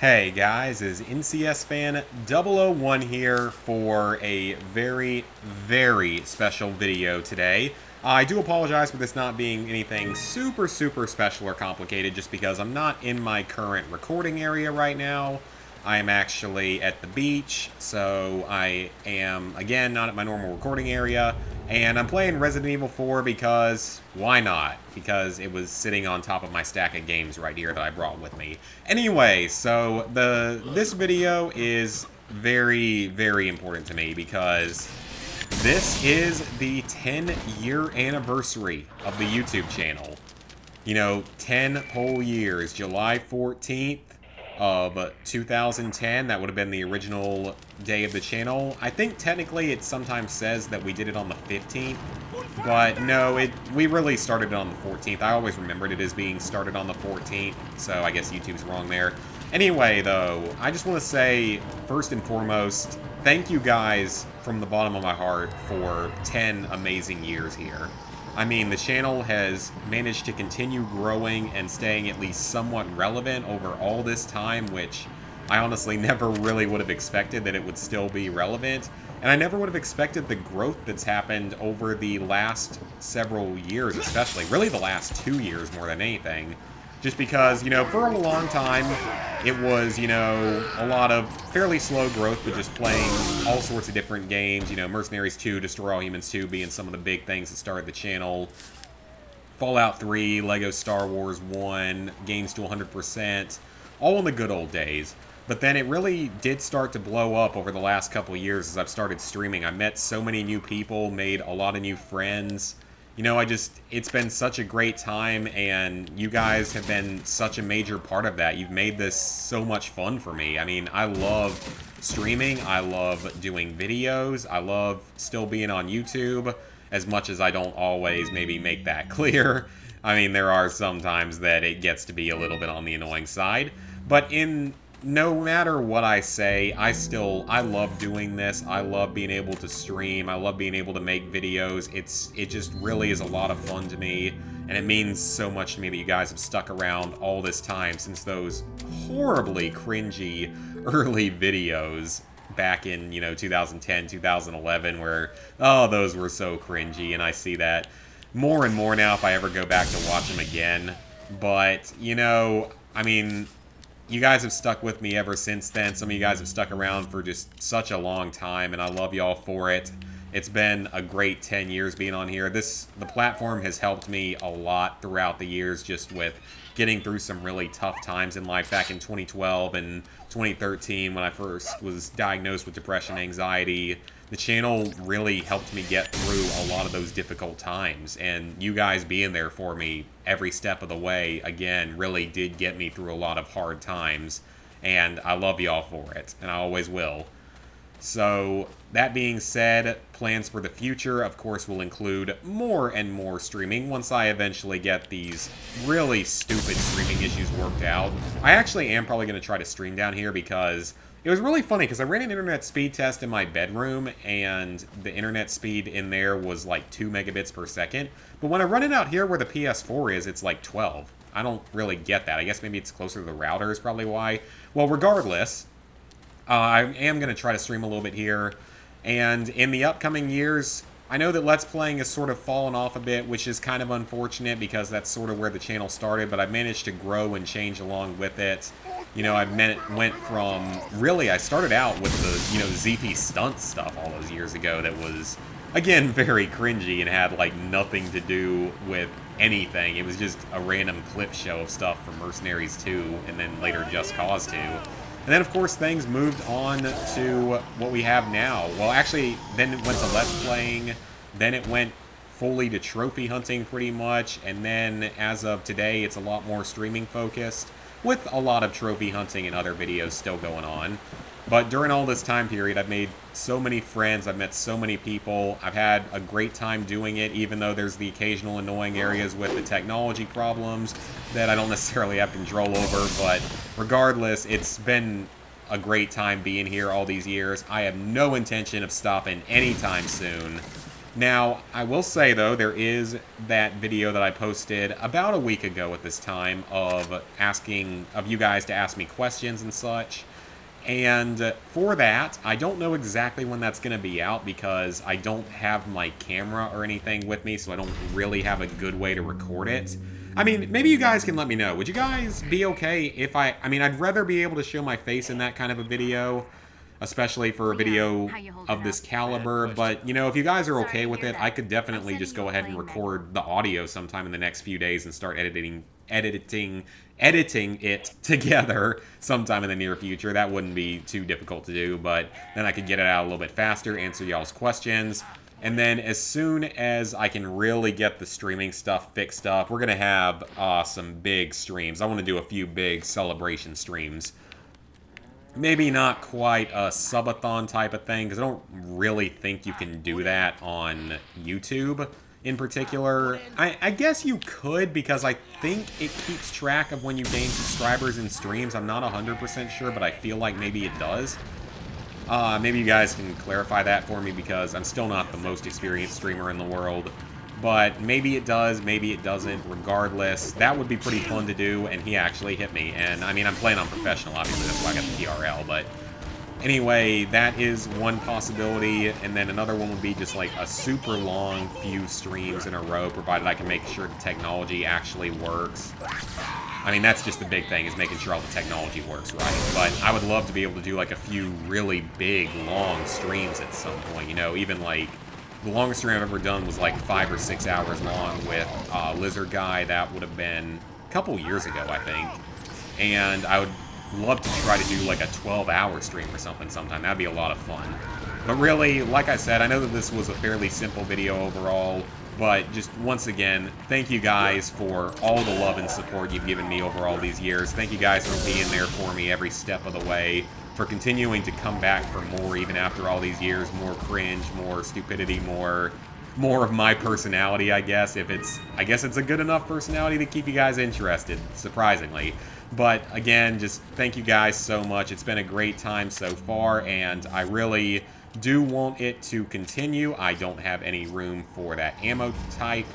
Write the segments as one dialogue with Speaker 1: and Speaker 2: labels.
Speaker 1: Hey guys, is NCS Fan 001 here for a very, very special video today. I do apologize for this not being anything super special or complicated just because I'm not in my current recording area right now. I am actually at the beach, so I am, again, not at my normal recording area. And I'm playing Resident Evil 4 because, why not? Because it was sitting on top of my stack of games right here that I brought with me. Anyway, so this video is very important to me because this is the 10-year anniversary of the YouTube channel. You know, 10 whole years. July 14th of 2010, that would have been the original day of the channel. I think technically it sometimes says that we did it on the 15th, but no, we really started it on the 14th. I always remembered it as being started on the 14th, so I guess YouTube's wrong there. Anyway, though, I just want to say, first and foremost, thank you guys from the bottom of my heart for 10 amazing years here. I mean, the channel has managed to continue growing and staying at least somewhat relevant over all this time, which I honestly never really would have expected that it would still be relevant. And I never would have expected the growth that's happened over the last several years, especially. Really the last 2 years more than anything. Just because, you know, for a long time, it was, you know, a lot of fairly slow growth, but just playing all sorts of different games. You know, Mercenaries 2, Destroy All Humans 2 being some of the big things that started the channel. Fallout 3, Lego Star Wars 1, games to 100%, all in the good old days. But then it really did start to blow up over the last couple of years as I've started streaming. I met so many new people, made a lot of new friends. You know, it's been such a great time, and you guys have been such a major part of that. You've made this so much fun for me. I mean, I love streaming. I love doing videos. I love still being on YouTube, as much as I don't always maybe make that clear. I mean, there are some times that it gets to be a little bit on the annoying side. But no matter what I say, I love doing this. I love being able to stream. I love being able to make videos. It just really is a lot of fun to me, and it means so much to me that you guys have stuck around all this time since those horribly cringy early videos back in, you know, 2010, 2011, where, oh, those were so cringy, and I see that more and more now if I ever go back to watch them again. But, you know, I mean, you guys have stuck with me ever since then. Some of you guys have stuck around for just such a long time, and I love y'all for it. It's been a great 10 years being on here. The platform has helped me a lot throughout the years, just with getting through some really tough times in life back in 2012 and 2013 when I first was diagnosed with depression and anxiety. The channel really helped me get through a lot of those difficult times, and you guys being there for me every step of the way, again, really did get me through a lot of hard times, and I love y'all for it, and I always will. So, that being said, plans for the future, of course, will include more and more streaming once I eventually get these really stupid streaming issues worked out. I actually am probably going to try to stream down here because it was really funny because I ran an internet speed test in my bedroom, and the internet speed in there was like 2 megabits per second. But when I run it out here where the PS4 is, it's like 12. I don't really get that. I guess maybe it's closer to the router is probably why. Well, regardless, I am going to try to stream a little bit here. And in the upcoming years, I know that Let's Playing has sort of fallen off a bit, which is kind of unfortunate because that's sort of where the channel started, but I've managed to grow and change along with it. You know, went from, really, I started out with the, you know, ZP stunt stuff all those years ago that was, again, very cringy and had, like, nothing to do with anything. It was just a random clip show of stuff from Mercenaries 2 and then later Just Cause 2. And then, of course, things moved on to what we have now. Well, actually, then it went to Let's Playing, then it went fully to trophy hunting pretty much, and then as of today, it's a lot more streaming focused, with a lot of trophy hunting and other videos still going on. But during all this time period, I've made so many friends, I've met so many people, I've had a great time doing it, even though there's the occasional annoying areas with the technology problems that I don't necessarily have control over, but regardless, it's been a great time being here all these years. I have no intention of stopping anytime soon. Now, I will say, though, there is that video that I posted about a week ago at this time of you guys to ask me questions and such. And for that, I don't know exactly when that's going to be out because I don't have my camera or anything with me, so I don't really have a good way to record it. I mean, maybe you guys can let me know. Would you guys be okay if I mean, I'd rather be able to show my face in that kind of a video, especially for a video of this caliber, but, you know, if you guys are okay with it, I could definitely just go ahead and record the audio sometime in the next few days and start editing it together sometime in the near future. That wouldn't be too difficult to do, but then I could get it out a little bit faster, answer y'all's questions, and then as soon as I can really get the streaming stuff fixed up, we're going to have some big streams. I want to do a few big celebration streams. Maybe not quite a subathon type of thing, because I don't really think you can do that on YouTube in particular. I guess you could, because I think it keeps track of when you gain subscribers in streams. I'm not 100% sure, but I feel like maybe it does. Maybe you guys can clarify that for me, because I'm still not the most experienced streamer in the world. But maybe it does, maybe it doesn't. Regardless, that would be pretty fun to do, and he actually hit me. And, I mean, I'm playing on professional, obviously, that's why I got the PRL, but... Anyway, that is one possibility, and then another one would be just like a super long few streams in a row, provided I can make sure the technology actually works. I mean, that's just the big thing, is making sure all the technology works right. But I would love to be able to do like a few really big, long streams at some point, you know, even like... The longest stream I've ever done was like 5 or 6 hours long with Lizard Guy. That would have been a couple years ago, I think. And I would love to try to do like a 12-hour stream or something sometime. That'd be a lot of fun. But really, like I said, I know that this was a fairly simple video overall, but just once again, thank you guys for all the love and support you've given me over all these years. Thank you guys for being there for me every step of the way, for continuing to come back for more even after all these years, more cringe, more stupidity, more of my personality, I guess. I guess it's a good enough personality to keep you guys interested, surprisingly. But again, just thank you guys so much. It's been a great time so far, and I really do want it to continue. I don't have any room for that ammo type.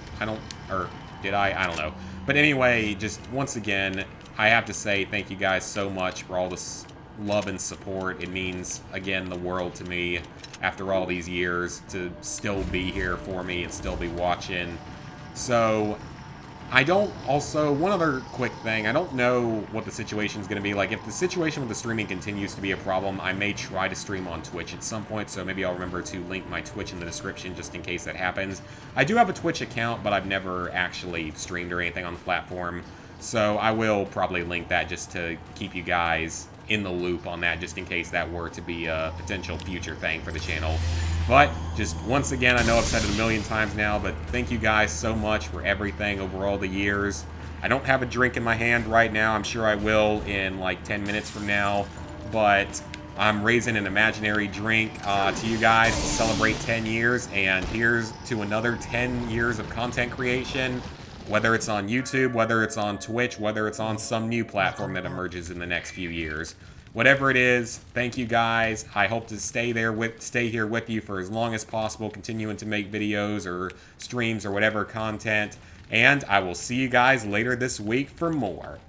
Speaker 1: Did I? I don't know. But anyway, just once again, I have to say thank you guys so much for all this love and support. It means, again, the world to me after all these years to still be here for me and still be watching. So... one other quick thing, I don't know what the situation's going to be like. If the situation with the streaming continues to be a problem, I may try to stream on Twitch at some point, so maybe I'll remember to link my Twitch in the description just in case that happens. I do have a Twitch account, but I've never actually streamed or anything on the platform, so I will probably link that just to keep you guys in the loop on that, just in case that were to be a potential future thing for the channel. But, just once again, I know I've said it a million times now, but thank you guys so much for everything over all the years. I don't have a drink in my hand right now. I'm sure I will in like 10 minutes from now. But I'm raising an imaginary drink to you guys to celebrate 10 years. And here's to another 10 years of content creation. Whether it's on YouTube, whether it's on Twitch, whether it's on some new platform that emerges in the next few years. Whatever it is, thank you guys. I hope to stay here with you for as long as possible, continuing to make videos or streams or whatever content. And I will see you guys later this week for more.